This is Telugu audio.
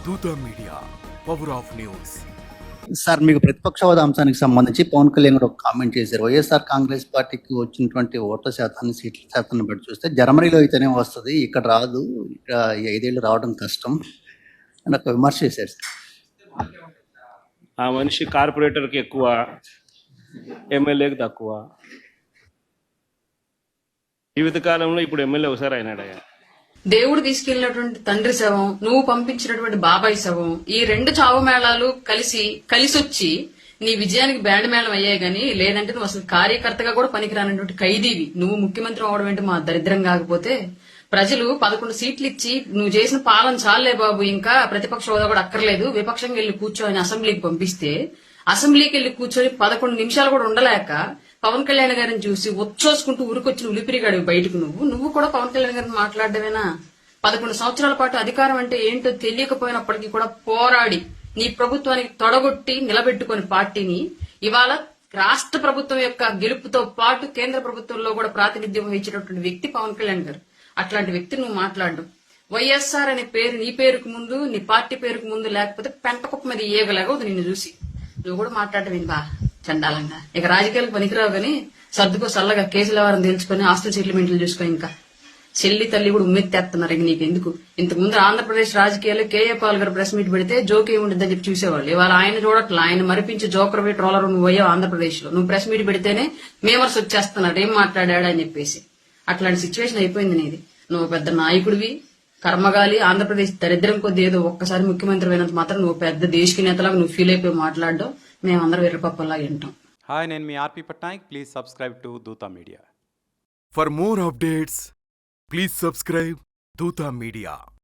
దూత media, power of news. Sir, మీకు ప్రతిపక్ష హోదా అంశానికి సంబంధించి పవన్ కళ్యాణ్ గారు ఒక కామెంట్ చేశారు. వైఎస్ఆర్ కాంగ్రెస్ పార్టీకి వచ్చినటువంటి ఓట్ల శాతాన్ని, సీట్ల శాతాన్ని బట్టి చూస్తే జర్మనీలో అయితేనే వస్తుంది, ఇక్కడ రాదు, ఇక్కడ ఈ 5 ఏళ్ళు రావడం కష్టం అని ఒక విమర్శ చేశారు సార్. ఆ మనిషి కార్పొరేటర్కి ఎక్కువ, ఎమ్మెల్యేకి తక్కువ. జీవితకాలంలో ఇప్పుడు ఎమ్మెల్యే ఒకసారి అయినాడయ్యా. దేవుడు తీసుకెళ్లినటువంటి తండ్రి శవం, నువ్వు పంపించినటువంటి బాబాయ్ శవం, ఈ 2 చావు మేళాలు కలిసొచ్చి నీ విజయానికి బ్యాండ్ మేళం అయ్యాయి గానీ, లేదంటే నువ్వు అసలు కార్యకర్తగా కూడా పనికిరానటువంటి ఖైదీవి. నువ్వు ముఖ్యమంత్రి అవడం ఏంటి మా దరిద్రం కాకపోతే? ప్రజలు 11 సీట్లు ఇచ్చి నువ్వు చేసిన పాలన చాలే బాబు, ఇంకా ప్రతిపక్ష హోదా కూడా అక్కర్లేదు, విపక్షంగా వెళ్లి కూర్చొని అసెంబ్లీకి పంపిస్తే, అసెంబ్లీకి వెళ్లి కూర్చొని 11 నిమిషాలు కూడా ఉండలేక పవన్ కళ్యాణ్ గారిని చూసి వచ్చోసుకుంటూ ఉరికొచ్చిన ఉలిపిరిగాడు బయటకు. నువ్వు కూడా పవన్ కళ్యాణ్ గారిని మాట్లాడమేనా? 11 సంవత్సరాల పాటు అధికారం అంటే ఏంటో తెలియకపోయినప్పటికీ కూడా పోరాడి నీ ప్రభుత్వానికి తొడగొట్టి నిలబెట్టుకుని పార్టీని ఇవాళ రాష్ట్ర ప్రభుత్వం యొక్క గెలుపుతో పాటు కేంద్ర ప్రభుత్వంలో కూడా ప్రాతినిధ్యం వహించినటువంటి వ్యక్తి పవన్ కళ్యాణ్ గారు. అట్లాంటి వ్యక్తి నువ్వు మాట్లాడడం, వైఎస్ఆర్ అనే పేరు నీ పేరుకు ముందు, నీ పార్టీ పేరుకు ముందు లేకపోతే పెంటకుప్ప మీద ఏగలాగా నిన్ను చూసి నువ్వు కూడా మాట్లాడటం ఏంటి బా చండాలంగా? ఇక రాజకీయాలకు పనికిరావు గానీ సర్దుకో సల్లగా కేసుల వారం తెలుసుకొని హాస్టల్ సెటిల్మెంట్లు చూసుకొని ఇంకా చెల్లి తల్లి కూడా ఉమ్మెత్తేస్తున్నారు. ఇక నీకు ఎందుకు? ఇంతకుముందు ఆంధ్రప్రదేశ్ రాజకీయాల్లో కేఏ పాల్ గారు ప్రెస్ మీట్ పెడితే జోక్ ఏముంటుందని చెప్పి చూసేవాళ్ళు. ఇవాళ ఆయన చూడట్లా, ఆయన మరిపించి జోకర్ ట్రోలర్ నువ్వు అయ్యావు ఆంధ్రప్రదేశ్ లో. నువ్వు ప్రెస్ మీట్ పెడితేనే మేమర్స్ వచ్చేస్తున్నారు ఏం మాట్లాడాడు అని చెప్పేసి. అట్లాంటి సిచ్యువేషన్ అయిపోయింది నీది. నువ్వు పెద్ద నాయకుడివి, కర్మగాలి. ఆంధ్రప్రదేశ్ దరిద్రం కొద్ది ఏదో ఒక్కసారి ముఖ్యమంత్రి అయినంత మాత్రం నువ్వు పెద్ద దేశకి నేతలాగా నువ్వు ఫీల్ అయిపోయి మాట్లాడడం మేమందరం ఎర్రపప్పలాగా వింటాం. హాయ్, నేను మీ ఆర్పి పట్నాయక్. ప్లీజ్ సబ్స్క్రైబ్ టు దూత media. For more updates, please subscribe దూత మీడియా.